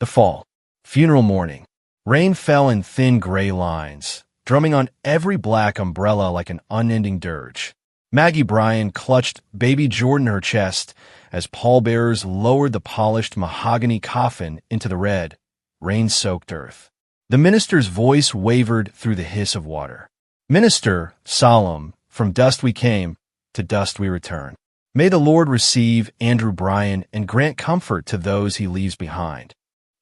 The fall. Funeral morning. Rain fell in thin gray lines, drumming on every black umbrella like an unending dirge. Maggie Bryan clutched baby Jordan to her chest as pallbearers lowered the polished mahogany coffin into the red, rain-soaked earth. The minister's voice wavered through the hiss of water. Minister, solemn, from dust we came, to dust we return. May the Lord receive Andrew Bryan and grant comfort to those he leaves behind.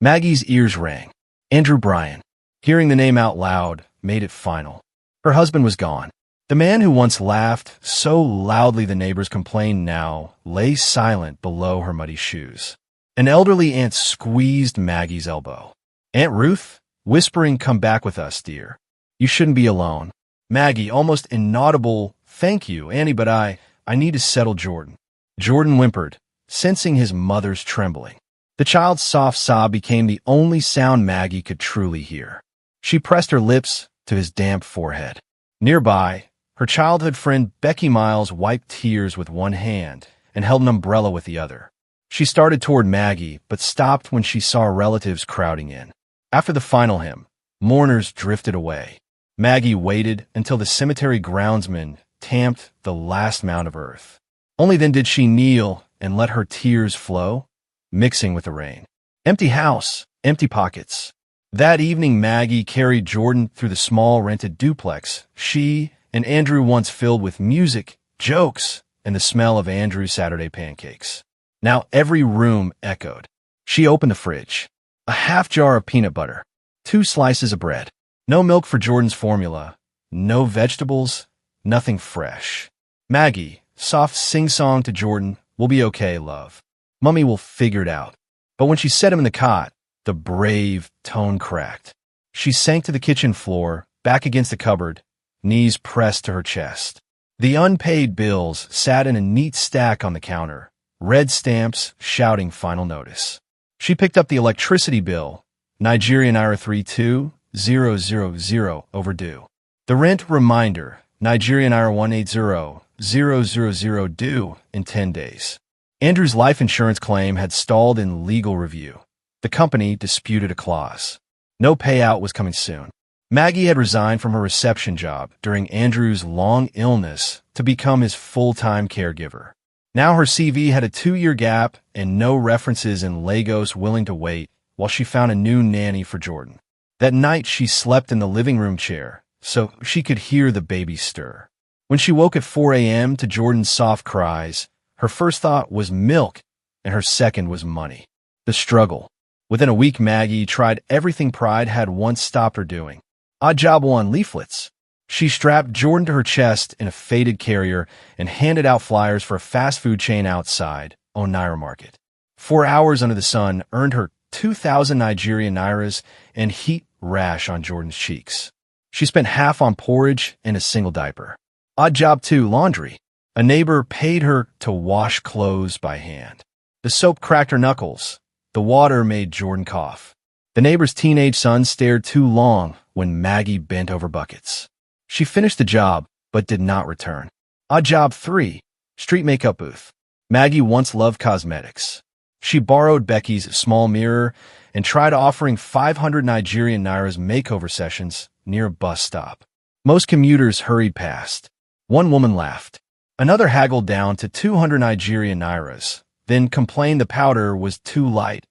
Maggie's ears rang. Andrew Bryan. Hearing the name out loud made it final. Her husband was gone. The man who once laughed so loudly the neighbors complained now lay silent below her muddy shoes. An elderly aunt squeezed Maggie's elbow. Aunt Ruth, whispering, "Come back with us, dear. You shouldn't be alone." Maggie, almost inaudible, "Thank you, Annie, but I need to settle Jordan." Jordan whimpered, sensing his mother's trembling. The child's soft sob became the only sound Maggie could truly hear. She pressed her lips to his damp forehead. Nearby, her childhood friend Becky Miles wiped tears with one hand and held an umbrella with the other. She started toward Maggie, but stopped when she saw relatives crowding in. After the final hymn, mourners drifted away. Maggie waited until the cemetery groundsman tamped the last mound of earth. Only then did she kneel and let her tears flow, mixing with the rain. Empty house, empty pockets. That evening, Maggie carried Jordan through the small rented duplex she and Andrew once filled with music, jokes, and the smell of Andrew's Saturday pancakes. Now every room echoed. She opened the fridge. A half jar of peanut butter, 2 slices of bread. No milk for Jordan's formula, no vegetables, nothing fresh. Maggie, soft sing-song to Jordan, "We'll be okay, love. Mummy will figure it out." But when she set him in the cot, the brave tone cracked. She sank to the kitchen floor, back against the cupboard, knees pressed to her chest. The unpaid bills sat in a neat stack on the counter, red stamps shouting final notice. She picked up the electricity bill, Nigerian Naira 32,000 overdue. The rent reminder, Nigerian Naira 180,000 due in 10 days. Andrew's life insurance claim had stalled in legal review. The company disputed a clause. No payout was coming soon. Maggie had resigned from her reception job during Andrew's long illness to become his full-time caregiver. Now her CV had a 2-year gap and no references in Lagos willing to wait while she found a new nanny for Jordan. That night she slept in the living room chair so she could hear the baby stir. When she woke at 4 a.m. to Jordan's soft cries, her first thought was milk and her second was money. The struggle. Within a week, Maggie tried everything pride had once stopped her doing. Odd job one, leaflets. She strapped Jordan to her chest in a faded carrier and handed out flyers for a fast food chain outside, Onira Market. 4 hours under the sun earned her 2,000 Nigerian Nairas and heat rash on Jordan's cheeks. She spent half on porridge and a single diaper. Odd job two, laundry. A neighbor paid her to wash clothes by hand. The soap cracked her knuckles. The water made Jordan cough. The neighbor's teenage son stared too long when Maggie bent over buckets. She finished the job, but did not return. Odd job 3, street makeup booth. Maggie once loved cosmetics. She borrowed Becky's small mirror and tried offering 500 Nigerian Nairas makeover sessions near a bus stop. Most commuters hurried past. One woman laughed. Another haggled down to 200 Nigerian Nairas, then complained the powder was too light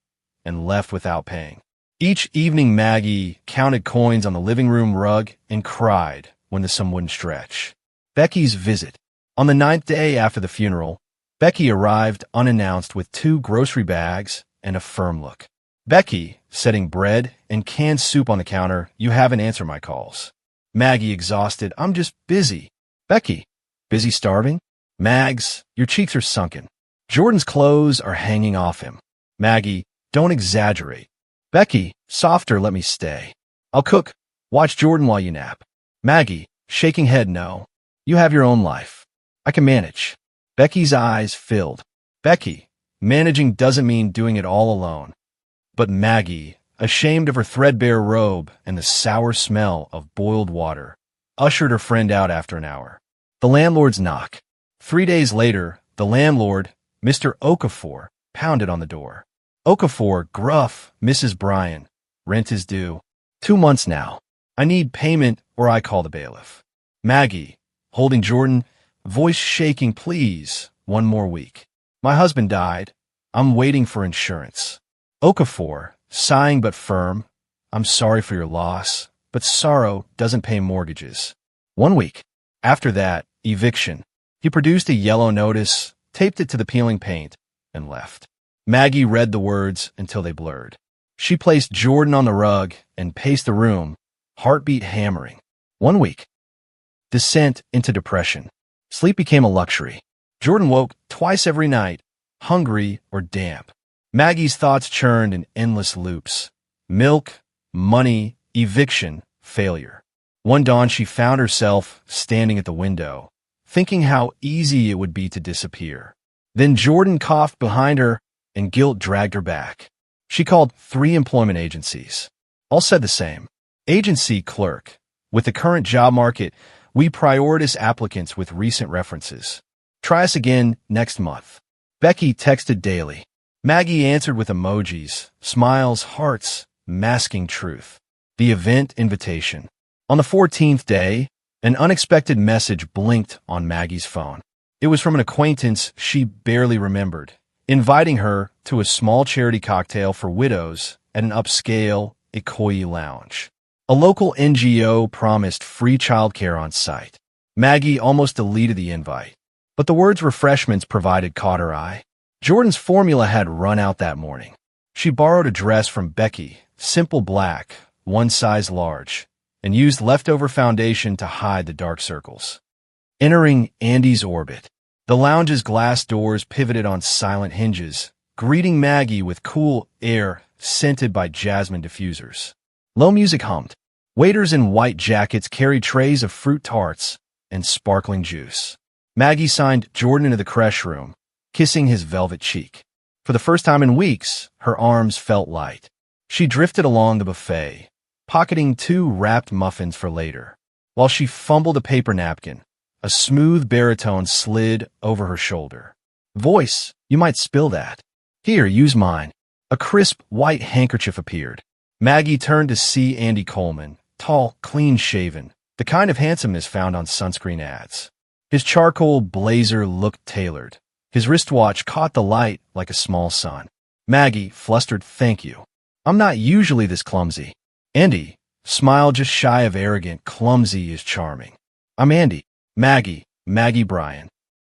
and left without paying. Each evening, Maggie counted coins on the living room rug and cried when the sum wouldn't stretch. Becky's visit. On the 9th day after the funeral, Becky arrived unannounced with 2 grocery bags and a firm look. "Becky," setting bread and canned soup on the counter, "you haven't answered my calls." Maggie, exhausted, "I'm just busy." Becky, "Busy starving?" "Mags, your cheeks are sunken. Jordan's clothes are hanging off him." Maggie, "Don't exaggerate." Becky, "Softer, let me stay. I'll cook. Watch Jordan while you nap." Maggie, shaking head, "No. You have your own life. I can manage." Becky's eyes filled. Becky, "Managing doesn't mean doing it all alone." But Maggie, ashamed of her threadbare robe and the sour smell of boiled water, ushered her friend out after an hour. The landlord's knock. 3 days later, the landlord, Mr. Okafor, pounded on the door. Okafor, gruff, Mrs. Bryan. Rent is due. 2 months now. I need payment or I call the bailiff. Maggie, holding Jordan, voice shaking, please, 1 more week. My husband died. I'm waiting for insurance. Okafor, sighing but firm. I'm sorry for your loss, but sorrow doesn't pay mortgages. 1 week. After that, eviction. He produced a yellow notice, taped it to the peeling paint, and left. Maggie read the words until they blurred. She placed Jordan on the rug and paced the room, heartbeat hammering. 1 week. Descent into depression. Sleep became a luxury. Jordan woke twice every night, hungry or damp. Maggie's thoughts churned in endless loops. Milk, money, eviction, failure. One dawn she found herself standing at the window, thinking how easy it would be to disappear. Then Jordan coughed behind her, and guilt dragged her back. She called 3 employment agencies. All said the same. Agency clerk. With the current job market, we prioritize applicants with recent references. Try us again next month. Becky texted daily. Maggie answered with emojis, smiles, hearts, masking truth. The event invitation. On the 14th day, an unexpected message blinked on Maggie's phone. It was from an acquaintance she barely remembered, inviting her to a small charity cocktail for widows at an upscale Ikoyi lounge. A local NGO promised free childcare on site. Maggie almost deleted the invite, but the words refreshments provided caught her eye. Jordan's formula had run out that morning. She borrowed a dress from Becky, simple black, one size large, and used leftover foundation to hide the dark circles. Entering Andy's orbit, the lounge's glass doors pivoted on silent hinges, greeting Maggie with cool air scented by jasmine diffusers. Low music hummed. Waiters in white jackets carried trays of fruit tarts and sparkling juice. Maggie signed Jordan into the creche room, kissing his velvet cheek. For the first time in weeks, her arms felt light. She drifted along the buffet, pocketing 2 wrapped muffins for later. While she fumbled a paper napkin, a smooth baritone slid over her shoulder. Voice, you might spill that. Here, use mine. A crisp white handkerchief appeared. Maggie turned to see Andy Coleman, tall, clean-shaven, the kind of handsomeness found on sunscreen ads. His charcoal blazer looked tailored. His wristwatch caught the light like a small sun. Maggie, flustered, thank you. I'm not usually this clumsy. Andy, smile just shy of arrogant, clumsy is charming. I'm Andy. Maggie Bryan.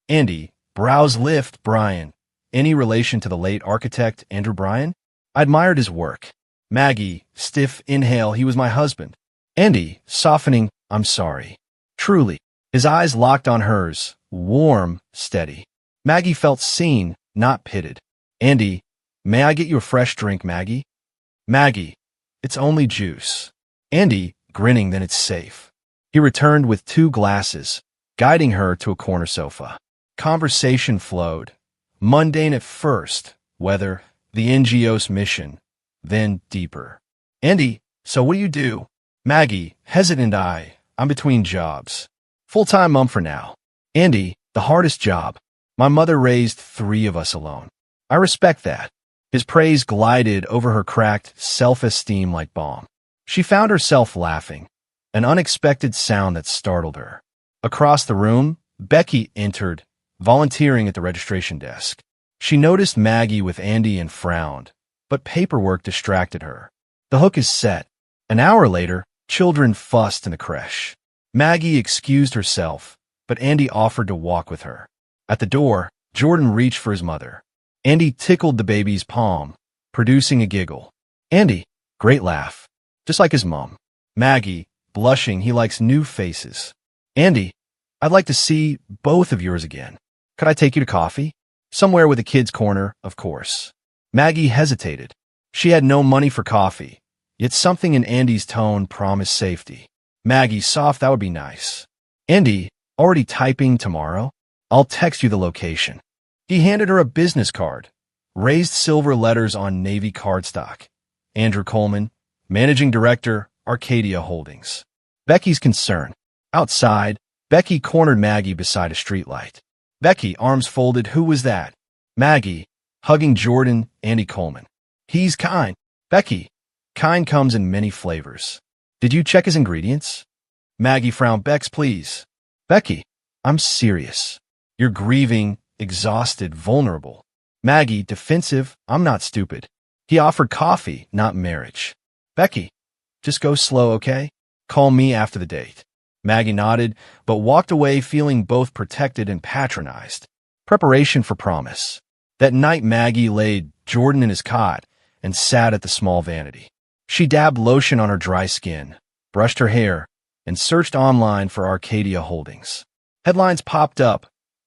Andy, brows lift, Bryan. Any relation to the late architect Andrew Bryan? I admired his work. Maggie, stiff inhale, he was my husband. Andy, softening, I'm sorry. Truly. His eyes locked on hers, warm, steady. Maggie felt seen, not pitted. Andy, may I get you a fresh drink, Maggie? Maggie, it's only juice. Andy, grinning, then it's safe. He returned with 2 glasses, guiding her to a corner sofa. Conversation flowed. Mundane at first, weather, the NGO's mission, then deeper. Andy, so what do you do? Maggie, hesitant I'm between jobs. Full-time mom for now. Andy, the hardest job. My mother raised 3 of us alone. I respect that. His praise glided over her cracked self-esteem like balm. She found herself laughing, an unexpected sound that startled her. Across the room, Becky entered, volunteering at the registration desk. She noticed Maggie with Andy and frowned, but paperwork distracted her. The hook is set. An hour later, children fussed in the creche. Maggie excused herself, but Andy offered to walk with her. At the door, Jordan reached for his mother. Andy tickled the baby's palm, producing a giggle. Andy, great laugh, just like his mom. Maggie, blushing, he likes new faces. Andy, I'd like to see both of yours again. Could I take you to coffee? Somewhere with a kid's corner, of course. Maggie hesitated. She had no money for coffee, yet something in Andy's tone promised safety. Maggie, soft, that would be nice. Andy, already typing tomorrow? I'll text you the location. He handed her a business card, raised silver letters on navy cardstock. Andrew Coleman, Managing Director, Arcadia Holdings. Becky's concern. Outside, Becky cornered Maggie beside a streetlight. Becky, arms folded, who was that? Maggie, hugging Jordan, Andy Coleman. He's kind. Becky, kind comes in many flavors. Did you check his ingredients? Maggie frowned. Bex, please. Becky, I'm serious. You're grieving, exhausted, vulnerable. Maggie, defensive. I'm not stupid. He offered coffee, not marriage. Becky, just go slow, okay? Call me after the date. Maggie nodded, but walked away feeling both protected and patronized. Preparation for promise. That night, Maggie laid Jordan in his cot and sat at the small vanity. She dabbed lotion on her dry skin, brushed her hair, and searched online for Arcadia Holdings. Headlines popped up.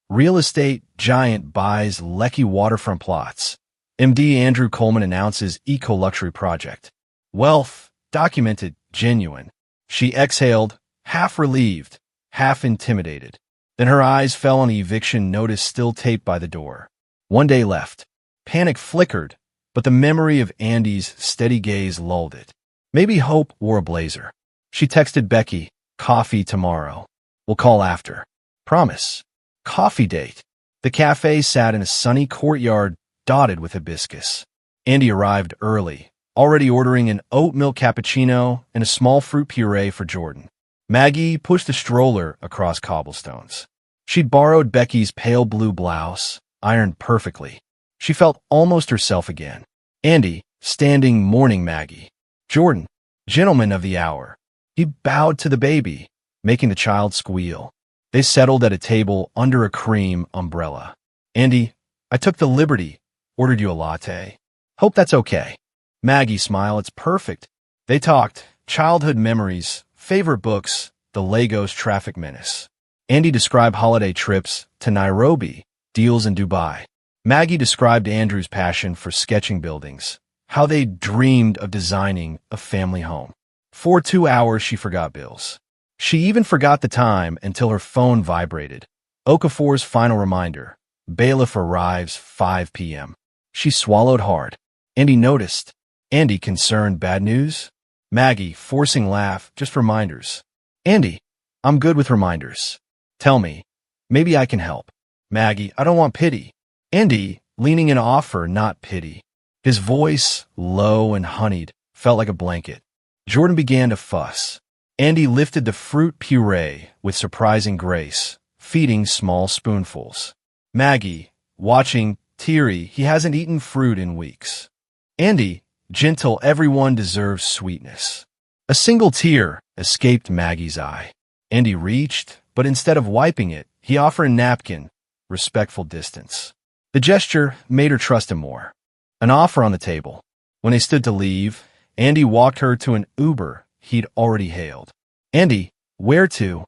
Real estate giant buys Lecky waterfront plots. MD Andrew Coleman announces eco-luxury project. Wealth, documented, genuine. She exhaled, half relieved, half intimidated. Then her eyes fell on the eviction notice still taped by the door. One day left. Panic flickered, but the memory of Andy's steady gaze lulled it. Maybe hope wore a blazer. She texted Becky, coffee tomorrow. We'll call after. Promise. Coffee date. The cafe sat in a sunny courtyard dotted with hibiscus. Andy arrived early, already ordering an oat milk cappuccino and a small fruit puree for Jordan. Maggie pushed the stroller across cobblestones. She'd borrowed Becky's pale blue blouse, ironed perfectly. She felt almost herself again. Andy, standing mourning Maggie. Jordan, gentleman of the hour. He bowed to the baby, making the child squeal. They settled at a table under a cream umbrella. Andy, I took the liberty, ordered you a latte. Hope that's okay. Maggie smiled. It's perfect. They talked, childhood memories, favorite books, the Lagos traffic menace. Andy described holiday trips to Nairobi, deals in Dubai. Maggie described Andrew's passion for sketching buildings, how they dreamed of designing a family home. For 2 hours, she forgot bills. She even forgot the time until her phone vibrated. Okafor's final reminder. Bailiff arrives 5 p.m. She swallowed hard. Andy noticed. Andy concerned. Bad news? Maggie, forcing laugh, just reminders. Andy, I'm good with reminders. Tell me. Maybe I can help. Maggie, I don't want pity. Andy, leaning in offer, not pity. His voice, low and honeyed, felt like a blanket. Jordan began to fuss. Andy lifted the fruit puree with surprising grace, feeding small spoonfuls. Maggie, watching, teary, he hasn't eaten fruit in weeks. Andy, gentle, everyone deserves sweetness. A single tear escaped Maggie's eye. Andy reached, but instead of wiping it, he offered a napkin, respectful distance. The gesture made her trust him more. An offer on the table. When they stood to leave, Andy walked her to an Uber he'd already hailed. Andy, where to?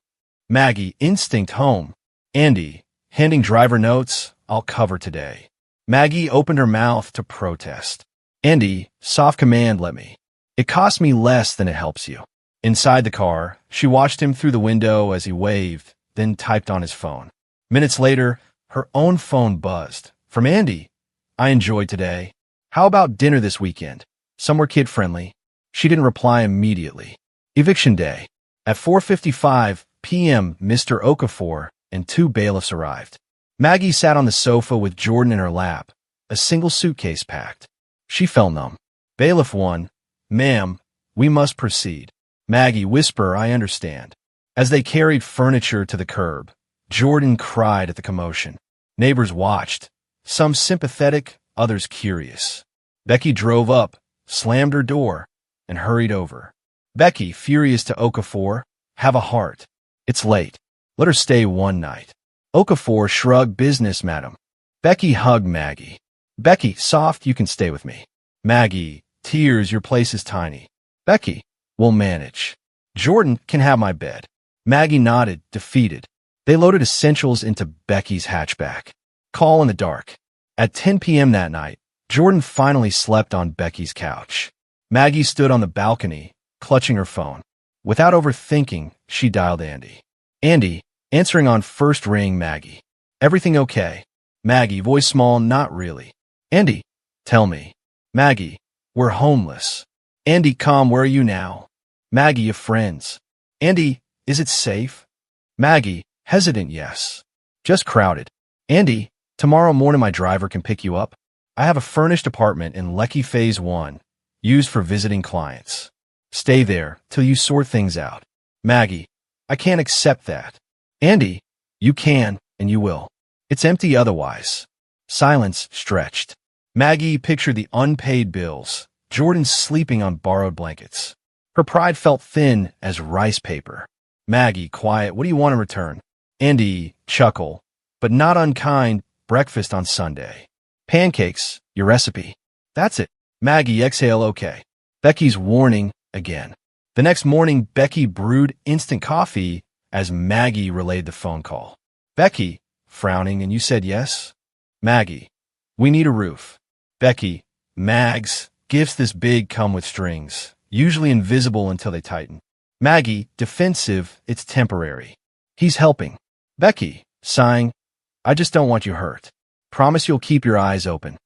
Maggie, instinct, home. Andy, handing driver notes, I'll cover today. Maggie opened her mouth to protest. Andy, soft command, let me. It costs me less than it helps you. Inside the car, she watched him through the window as he waved, then typed on his phone. Minutes later, her own phone buzzed. From Andy. I enjoyed today. How about dinner this weekend? Somewhere kid-friendly. She didn't reply immediately. Eviction day. At 4:55 p.m., Mr. Okafor and 2 bailiffs arrived. Maggie sat on the sofa with Jordan in her lap, a single suitcase packed. She felt numb. Bailiff 1, ma'am, we must proceed. Maggie, whisper, I understand. As they carried furniture to the curb, Jordan cried at the commotion. Neighbors watched, some sympathetic, others curious. Becky drove up, slammed her door, and hurried over. Becky, furious to Okafor, have a heart. It's late. Let her stay one night. Okafor shrugged, business, madam. Becky hugged Maggie. Becky, soft, you can stay with me. Maggie, tears, your place is tiny. Becky, we'll manage. Jordan can have my bed. Maggie nodded, defeated. They loaded essentials into Becky's hatchback. Call in the dark. At 10 p.m. that night, Jordan finally slept on Becky's couch. Maggie stood on the balcony, clutching her phone. Without overthinking, she dialed Andy. Andy, answering on first ring. Maggie. Everything okay? Maggie, voice small, not really. Andy, tell me. Maggie, we're homeless. Andy, calm, where are you now? Maggie, your friends. Andy, is it safe? Maggie, hesitant, yes. Just crowded. Andy, tomorrow morning my driver can pick you up. I have a furnished apartment in Lekki Phase 1, used for visiting clients. Stay there till you sort things out. Maggie, I can't accept that. Andy, you can, and you will. It's empty otherwise. Silence stretched. Maggie pictured the unpaid bills, Jordan sleeping on borrowed blankets. Her pride felt thin as rice paper. Maggie, quiet, what do you want in return? Andy, chuckle, but not unkind, breakfast on Sunday. Pancakes, your recipe. That's it. Maggie, exhale, okay. Becky's warning again. The next morning, Becky brewed instant coffee as Maggie relayed the phone call. Becky, frowning, and you said yes? Maggie, we need a roof. Becky, Mags, gifts this big come with strings, usually invisible until they tighten. Maggie, defensive, it's temporary. He's helping. Becky, sighing, I just don't want you hurt. Promise you'll keep your eyes open.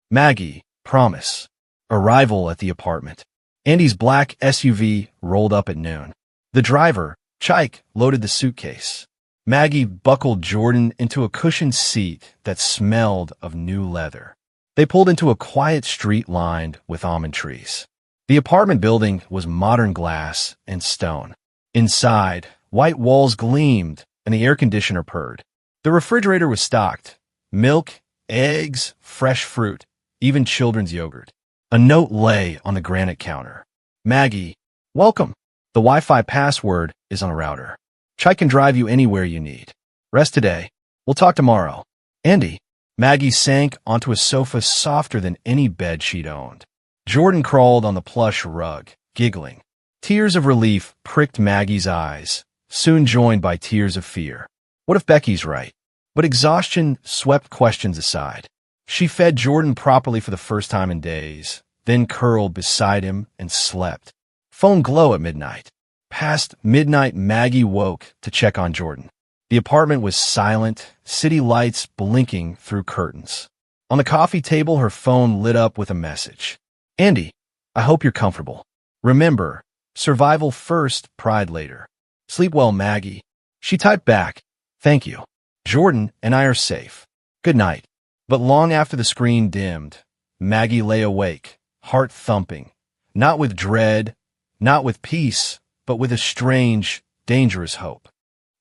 Maggie, promise. Arrival at the apartment. Andy's black SUV rolled up at noon. The driver, Chike, loaded the suitcase. Maggie buckled Jordan into a cushioned seat that smelled of new leather. They pulled into a quiet street lined with almond trees. The apartment building was modern glass and stone. Inside, white walls gleamed and the air conditioner purred. The refrigerator was stocked. Milk, eggs, fresh fruit, even children's yogurt. A note lay on the granite counter. Maggie, welcome. The Wi-Fi password is on a router. Chai can drive you anywhere you need. Rest today. We'll talk tomorrow. Andy. Maggie sank onto a sofa softer than any bed she'd owned. Jordan crawled on the plush rug, giggling. Tears of relief pricked Maggie's eyes, soon joined by tears of fear. What if Becky's right? But exhaustion swept questions aside. She fed Jordan properly for the first time in days, then curled beside him and slept. Phone glow at midnight. Past midnight, Maggie woke to check on Jordan. The apartment was silent, city lights blinking through curtains. On the coffee table, her phone lit up with a message. Andy, I hope you're comfortable. Remember, survival first, pride later. Sleep well, Maggie. She typed back, thank you. Jordan and I are safe. Good night. But long after the screen dimmed, Maggie lay awake, heart thumping, not with dread, not with peace, but with a strange, dangerous hope.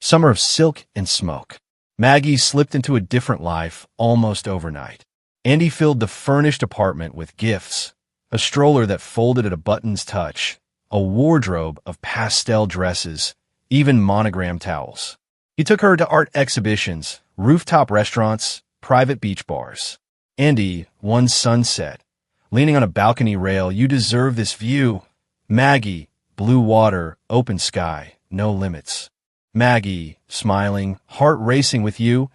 Summer of silk and smoke. Maggie slipped into a different life almost overnight. Andy filled the furnished apartment with gifts, a stroller that folded at a button's touch, a wardrobe of pastel dresses, even monogram towels. He took her to art exhibitions, rooftop restaurants, private beach bars. Andy, one sunset, leaning on a balcony rail, you deserve this view. Maggie, blue water, open sky, no limits. Maggie, smiling, heart racing with you,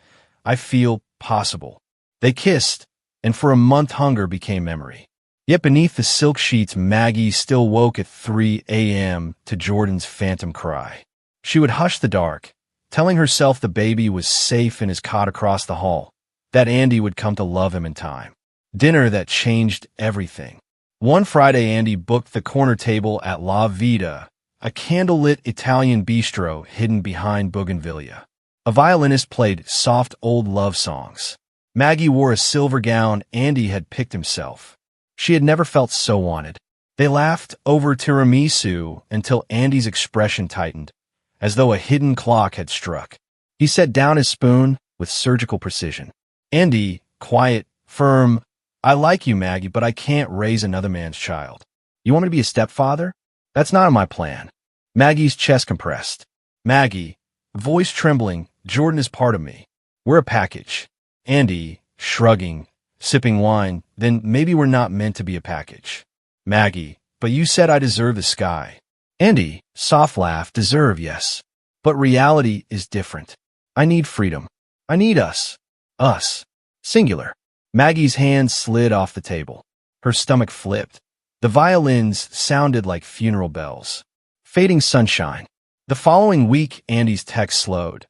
I feel possible. They kissed, and for a month hunger became memory. Yet beneath the silk sheets, Maggie still woke at 3 a.m. to Jordan's phantom cry. She would hush the dark, telling herself the baby was safe in his cot across the hall, that Andy would come to love him in time. Dinner that changed everything. One Friday, Andy booked the corner table at La Vita, a candlelit Italian bistro hidden behind bougainvillea. A violinist played soft old love songs. Maggie wore a silver gown Andy had picked himself. She had never felt so wanted. They laughed over tiramisu until Andy's expression tightened, as though a hidden clock had struck. He set down his spoon with surgical precision. Andy, quiet, firm, I like you, Maggie, but I can't raise another man's child. You want me to be a stepfather? That's not in my plan. Maggie's chest compressed. Maggie, voice trembling, Jordan is part of me. We're a package. Andy, shrugging, sipping wine, then maybe we're not meant to be a package. Maggie, but you said I deserve the sky. Andy, soft laugh, deserve, yes. But reality is different. I need freedom. I need us. Us. Singular. Maggie's hand slid off the table. Her stomach flipped. The violins sounded like funeral bells. Fading sunshine. The following week, Andy's text slowed.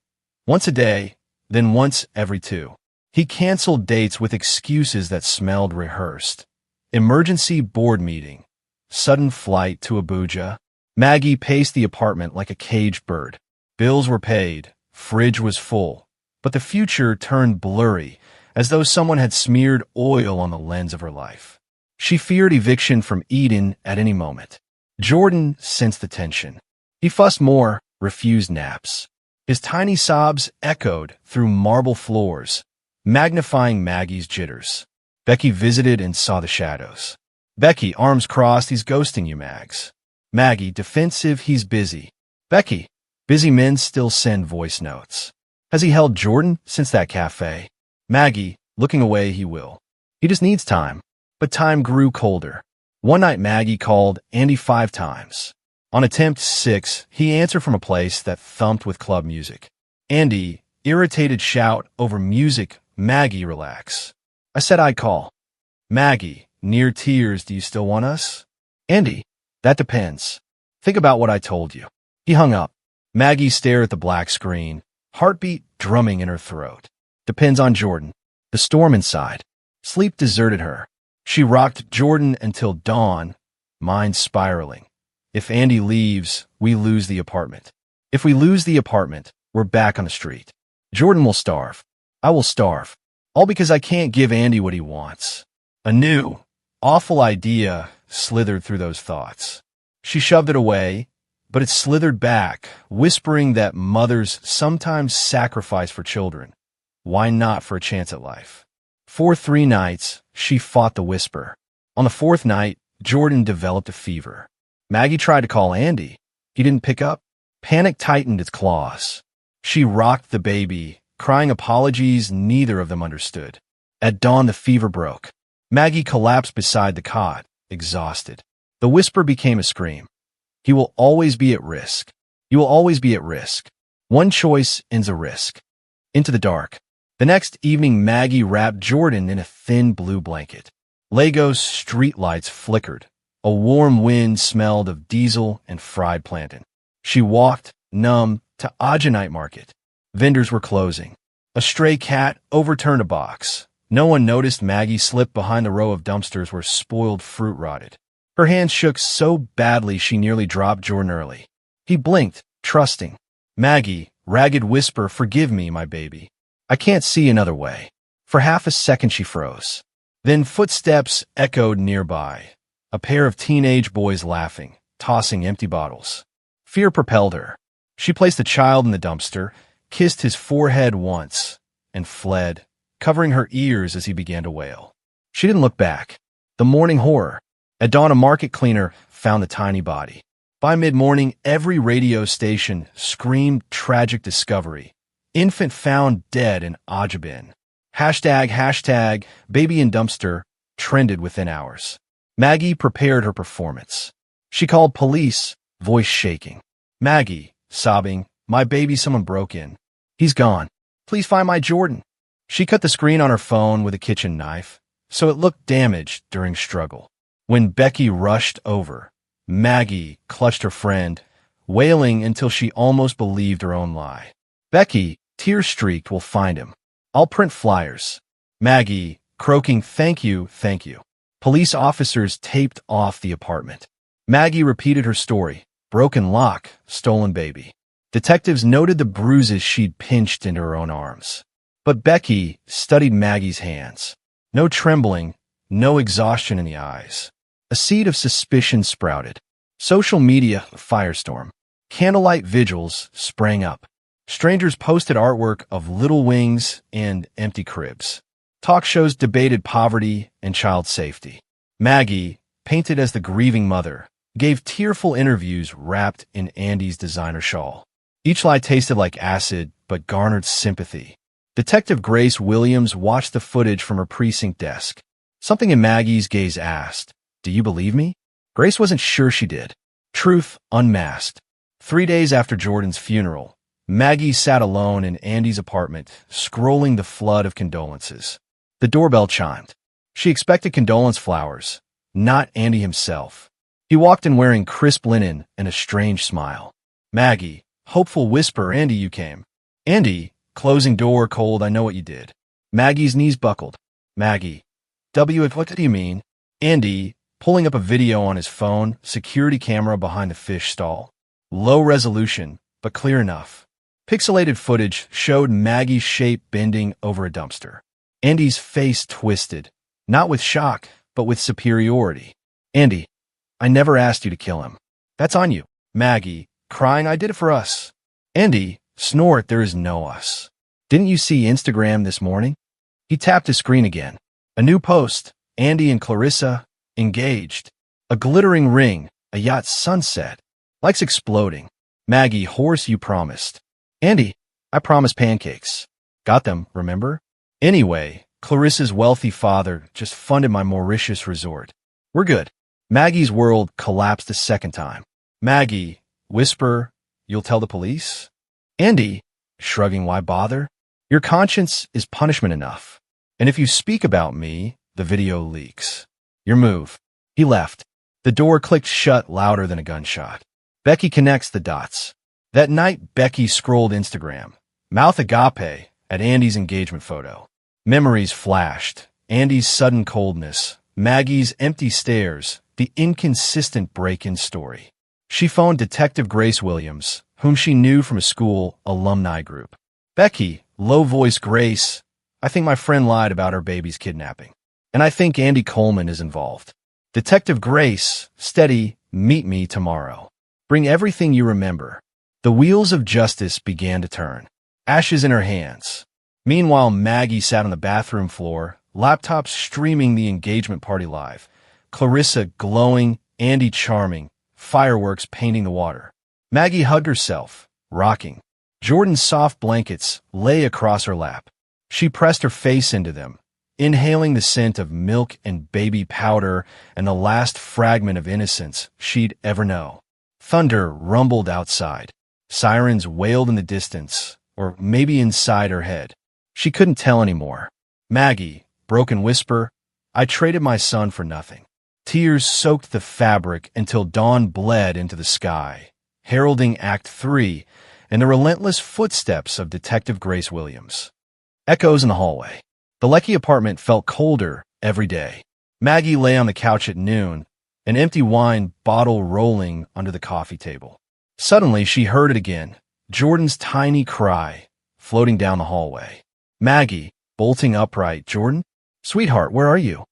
Once a day, then once every 2. He canceled dates with excuses that smelled rehearsed. Emergency board meeting. Sudden flight to Abuja. Maggie paced the apartment like a caged bird. Bills were paid. Fridge was full. But the future turned blurry as though someone had smeared oil on the lens of her life. She feared eviction from Eden at any moment. Jordan sensed the tension. He fussed more, refused naps. His tiny sobs echoed through marble floors, magnifying Maggie's jitters. Becky visited and saw the shadows. Becky, arms crossed, he's ghosting you, Mags. Maggie, defensive, he's busy. Becky, busy men still send voice notes. Has he held Jordan since that cafe? Maggie, looking away, he will. He just needs time. But time grew colder. One night Maggie called Andy 5 times. On attempt 6, he answered from a place that thumped with club music. Andy, irritated shout over music, Maggie, relax. I said I'd call. Maggie, near tears, do you still want us? Andy, that depends. Think about what I told you. He hung up. Maggie stared at the black screen, heartbeat drumming in her throat. Depends on Jordan. The storm inside. Sleep deserted her. She rocked Jordan until dawn, mind spiraling. If Andy leaves, we lose the apartment. If we lose the apartment, we're back on the street. Jordan will starve. I will starve. All because I can't give Andy what he wants. A new, awful idea slithered through those thoughts. She shoved it away, but it slithered back, whispering that mothers sometimes sacrifice for children. Why not for a chance at life? For 3 nights, she fought the whisper. On the 4th night, Jordan developed a fever. Maggie tried to call Andy. He didn't pick up. Panic tightened its claws. She rocked the baby, crying apologies neither of them understood. At dawn, the fever broke. Maggie collapsed beside the cot, exhausted. The whisper became a scream. He will always be at risk. You will always be at risk. One choice ends a risk. Into the dark. The next evening, Maggie wrapped Jordan in a thin blue blanket. Lagos streetlights flickered. A warm wind smelled of diesel and fried plantain. She walked, numb, to Aja Night Market. Vendors were closing. A stray cat overturned a box. No one noticed Maggie slipped behind the row of dumpsters where spoiled fruit rotted. Her hands shook so badly she nearly dropped Jordan early. He blinked, trusting. Maggie, ragged whisper, forgive me, my baby. I can't see another way. For half a second she froze. Then footsteps echoed nearby. A pair of teenage boys laughing, tossing empty bottles. Fear propelled her. She placed the child in the dumpster, kissed his forehead once, and fled, covering her ears as he began to wail. She didn't look back. The morning horror. At dawn, a market cleaner found the tiny body. By mid-morning, every radio station screamed tragic discovery. Infant found dead in Ajabin. Hashtag baby in dumpster trended within hours. Maggie prepared her performance. She called police, voice shaking. Maggie, sobbing, my baby, someone broke in. He's gone. Please find my Jordan. She cut the screen on her phone with a kitchen knife, so it looked damaged during struggle. When Becky rushed over, Maggie clutched her friend, wailing until she almost believed her own lie. Becky, tear-streaked, will find him. I'll print flyers. Maggie, croaking, thank you, thank you. Police officers taped off the apartment. Maggie repeated her story. Broken lock, stolen baby. Detectives noted the bruises she'd pinched into her own arms. But Becky studied Maggie's hands. No trembling, no exhaustion in the eyes. A seed of suspicion sprouted. Social media, firestorm. Candlelight vigils sprang up. Strangers posted artwork of little wings and empty cribs. Talk shows debated poverty and child safety. Maggie, painted as the grieving mother, gave tearful interviews wrapped in Andy's designer shawl. Each lie tasted like acid, but garnered sympathy. Detective Grace Williams watched the footage from her precinct desk. Something in Maggie's gaze asked, "Do you believe me?" Grace wasn't sure she did. Truth unmasked. 3 days after Jordan's funeral, Maggie sat alone in Andy's apartment, scrolling the flood of condolences. The doorbell chimed. She expected condolence flowers, not Andy himself. He walked in wearing crisp linen and a strange smile. Maggie, hopeful whisper, Andy, you came. Andy, closing door cold, I know what you did. Maggie's knees buckled. Maggie, what do you mean? Andy, pulling up a video on his phone, security camera behind the fish stall. Low resolution, but clear enough. Pixelated footage showed Maggie's shape bending over a dumpster. Andy's face twisted, not with shock, but with superiority. Andy, I never asked you to kill him. That's on you. Maggie, crying, I did it for us. Andy, snort, there is no us. Didn't you see Instagram this morning? He tapped his screen again. A new post, Andy and Clarissa, engaged. A glittering ring, a yacht sunset. Likes exploding. Maggie, horse, you promised. Andy, I promised pancakes. Got them, remember? Anyway, Clarissa's wealthy father just funded my Mauritius resort. We're good. Maggie's world collapsed a second time. Maggie, whisper, you'll tell the police? Andy, shrugging, why bother? Your conscience is punishment enough. And if you speak about me, the video leaks. Your move. He left. The door clicked shut louder than a gunshot. Becky connects the dots. That night, Becky scrolled Instagram. Mouth agape at Andy's engagement photo. Memories flashed. Andy's sudden coldness. Maggie's empty stares. The inconsistent break-in story. She phoned Detective Grace Williams, whom she knew from a school alumni group. Becky, low-voice Grace, I think my friend lied about her baby's kidnapping. And I think Andy Coleman is involved. Detective Grace, steady, meet me tomorrow. Bring everything you remember. The wheels of justice began to turn. Ashes in her hands. Meanwhile, Maggie sat on the bathroom floor, laptop streaming the engagement party live. Clarissa glowing, Andy charming, fireworks painting the water. Maggie hugged herself, rocking. Jordan's soft blankets lay across her lap. She pressed her face into them, inhaling the scent of milk and baby powder and the last fragment of innocence she'd ever know. Thunder rumbled outside. Sirens wailed in the distance, or maybe inside her head. She couldn't tell anymore. Maggie, broken whisper, I traded my son for nothing. Tears soaked the fabric until dawn bled into the sky, heralding Act 3 and the relentless footsteps of Detective Grace Williams. Echoes in the hallway. The Leckie apartment felt colder every day. Maggie lay on the couch at noon, an empty wine bottle rolling under the coffee table. Suddenly, she heard it again, Jordan's tiny cry, floating down the hallway. Maggie, bolting upright, Jordan? Sweetheart, where are you?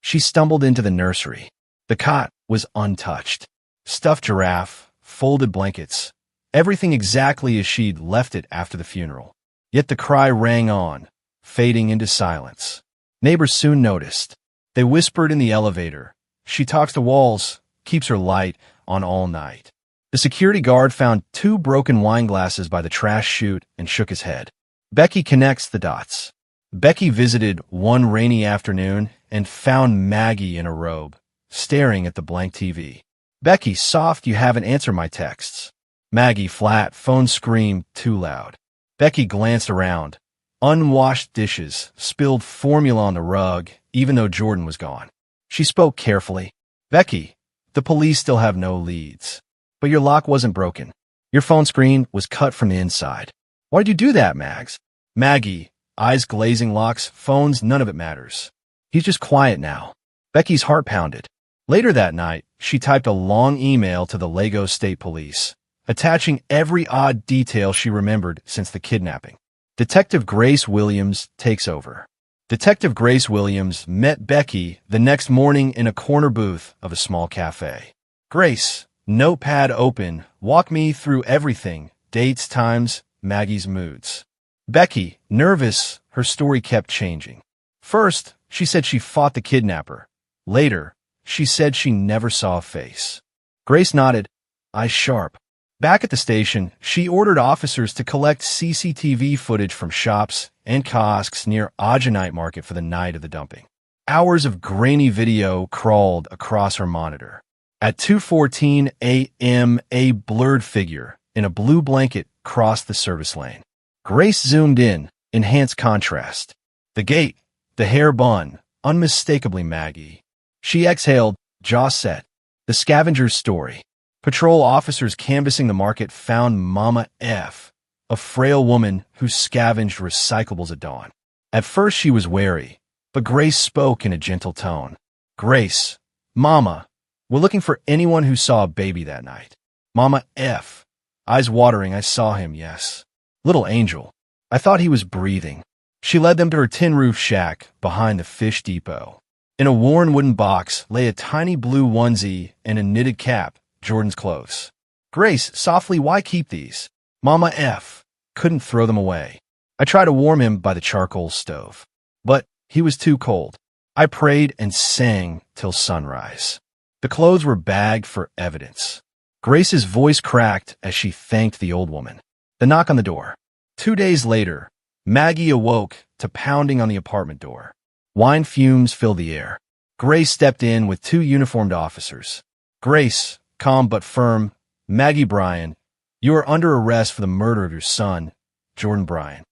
She stumbled into the nursery. The cot was untouched. Stuffed giraffe, folded blankets, everything exactly as she'd left it after the funeral. Yet the cry rang on, fading into silence. Neighbors soon noticed. They whispered in the elevator. She talks to walls, keeps her light on all night. The security guard found 2 broken wine glasses by the trash chute and shook his head. Becky connects the dots. Becky visited one rainy afternoon and found Maggie in a robe, staring at the blank TV. Becky, soft, you haven't answered my texts. Maggie, flat, phone screamed too loud. Becky glanced around. Unwashed dishes, spilled formula on the rug, even though Jordan was gone. She spoke carefully. Becky, the police still have no leads. But your lock wasn't broken. Your phone screen was cut from the inside. Why'd you do that, Mags? Maggie, eyes glazing, locks, phones, none of it matters. He's just quiet now. Becky's heart pounded. Later that night, she typed a long email to the Lagos State Police, attaching every odd detail she remembered since the kidnapping. Detective Grace Williams takes over. Detective Grace Williams met Becky the next morning in a corner booth of a small cafe. Grace, notepad open, walk me through everything, dates, times, Maggie's moods. Becky, nervous, her story kept changing. First, she said she fought the kidnapper. Later, she said she never saw a face. Grace nodded, eyes sharp. Back at the station, she ordered officers to collect CCTV footage from shops and kiosks near Ajonite Market for the night of the dumping. Hours of grainy video crawled across her monitor. At 2:14 a.m., a blurred figure in a blue blanket crossed the service lane. Grace zoomed in, enhanced contrast. The gait, the hair bun, unmistakably Maggie. She exhaled, jaw set. The scavenger's story. Patrol officers canvassing the market found Mama F., a frail woman who scavenged recyclables at dawn. At first she was wary, but Grace spoke in a gentle tone. Grace, Mama, we're looking for anyone who saw a baby that night. Mama F., eyes watering, I saw him, yes. Little angel. I thought he was breathing. She led them to her tin-roof shack behind the fish depot. In a worn wooden box lay a tiny blue onesie and a knitted cap, Jordan's clothes. Grace, softly, why keep these? Mama F. couldn't throw them away. I tried to warm him by the charcoal stove, but he was too cold. I prayed and sang till sunrise. The clothes were bagged for evidence. Grace's voice cracked as she thanked the old woman. The knock on the door. 2 days later, Maggie awoke to pounding on the apartment door. Wine fumes filled the air. Grace stepped in with 2 uniformed officers. Grace, calm but firm. Maggie Bryan, you are under arrest for the murder of your son, Jordan Bryan.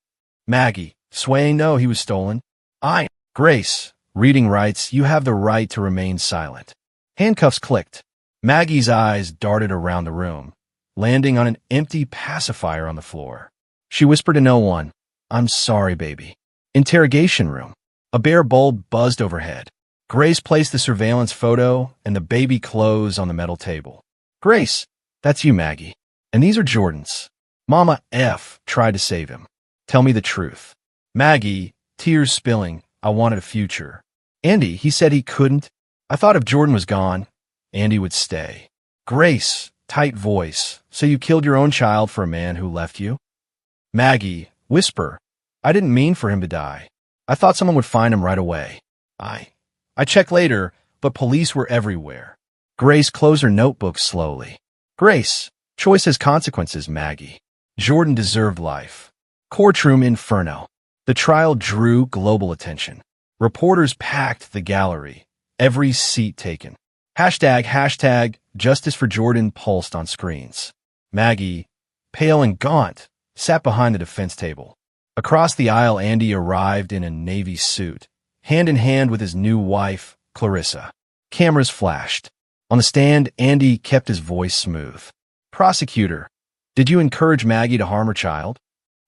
Maggie, swaying, no, he was stolen. Grace, reading rights, you have the right to remain silent. Handcuffs clicked. Maggie's eyes darted around the room, landing on an empty pacifier on the floor. She whispered to no one, I'm sorry, baby. Interrogation room. A bare bulb buzzed overhead. Grace placed the surveillance photo and the baby clothes on the metal table. Grace, that's you, Maggie. And these are Jordan's. Mama F. tried to save him. Tell me the truth. Maggie, tears spilling, I wanted a future. Andy, he said he couldn't. I thought if Jordan was gone, Andy would stay. Grace, tight voice, so you killed your own child for a man who left you? Maggie, whisper, I didn't mean for him to die. I thought someone would find him right away. I checked later, but police were everywhere. Grace closed her notebook slowly. Grace, choice has consequences, Maggie. Jordan deserved life. Courtroom inferno. The trial drew global attention. Reporters packed the gallery, every seat taken. Hashtag justice for Jordan pulsed on screens. Maggie, pale and gaunt, sat behind the defense table. Across the aisle, Andy arrived in a navy suit, hand in hand with his new wife, Clarissa. Cameras flashed. On the stand, Andy kept his voice smooth. Prosecutor, did you encourage Maggie to harm her child?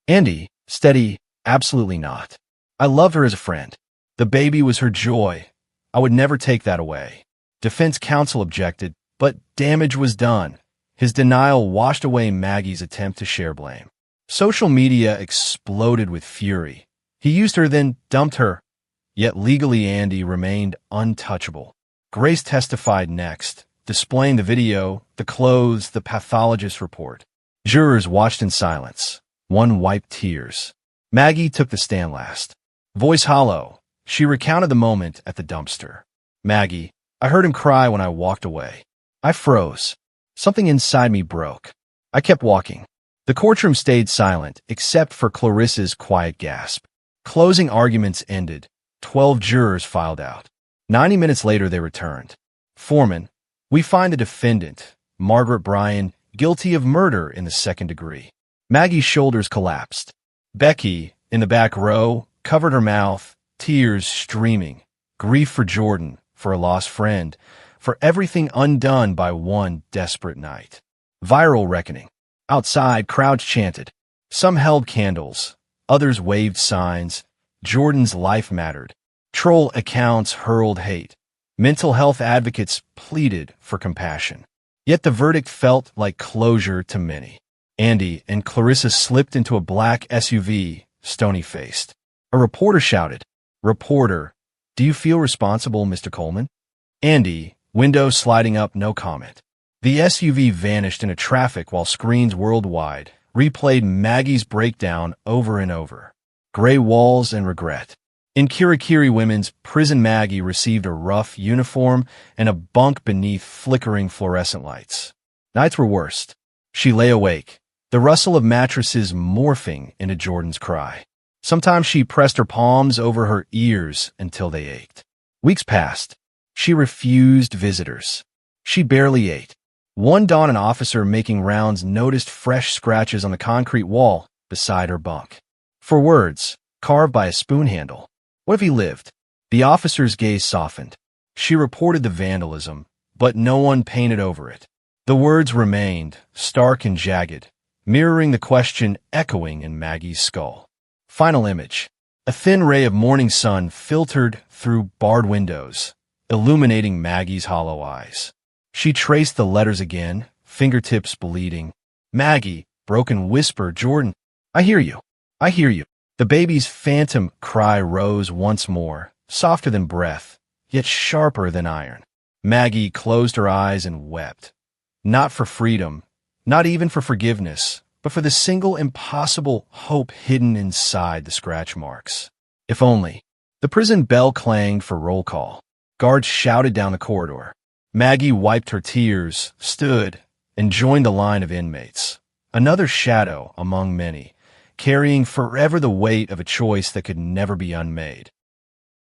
Andy, steady, absolutely not. I loved her as a friend. The baby was her joy. I would never take that away. Defense counsel objected, but damage was done. His denial washed away Maggie's attempt to share blame. Social media exploded with fury. He used her, then dumped her. Yet legally, Andy remained untouchable. Grace testified next, displaying the video, the clothes, the pathologist's report. Jurors watched in silence. One wiped tears. Maggie took the stand last. Voice hollow, she recounted the moment at the dumpster. Maggie, I heard him cry when I walked away. I froze. Something inside me broke. I kept walking. The courtroom stayed silent, except for Clarissa's quiet gasp. Closing arguments ended. 12 jurors filed out. 90 minutes later, they returned. Foreman, we find the defendant, Margaret Bryan, guilty of murder in the second degree. Maggie's shoulders collapsed. Becky, in the back row, covered her mouth, tears streaming. Grief for Jordan, for a lost friend, for everything undone by one desperate night. Viral reckoning. Outside, crowds chanted. Some held candles. Others waved signs. Jordan's life mattered. Troll accounts hurled hate. Mental health advocates pleaded for compassion. Yet the verdict felt like closure to many. Andy and Clarissa slipped into a black SUV, stony-faced. A reporter shouted, Reporter, do you feel responsible, Mr. Coleman? Andy, window sliding up, no comment. The SUV vanished into traffic while screens worldwide replayed Maggie's breakdown over and over. Gray walls and regret. In Kirikiri Women's, prison Maggie received a rough uniform and a bunk beneath flickering fluorescent lights. Nights were worst. She lay awake, the rustle of mattresses morphing into Jordan's cry. Sometimes she pressed her palms over her ears until they ached. Weeks passed. She refused visitors. She barely ate. One dawn, an officer making rounds noticed fresh scratches on the concrete wall beside her bunk. For words, carved by a spoon handle. What if he lived? The officer's gaze softened. She reported the vandalism, but no one painted over it. The words remained, stark and jagged, mirroring the question echoing in Maggie's skull. Final image. A thin ray of morning sun filtered through barred windows, illuminating Maggie's hollow eyes. She traced the letters again, fingertips bleeding. Maggie, broken whisper, Jordan, I hear you. I hear you. The baby's phantom cry rose once more, softer than breath, yet sharper than iron. Maggie closed her eyes and wept. Not for freedom, not even for forgiveness, but for the single impossible hope hidden inside the scratch marks. If only. The prison bell clanged for roll call. Guards shouted down the corridor. Maggie wiped her tears, stood, and joined the line of inmates. Another shadow among many, carrying forever the weight of a choice that could never be unmade.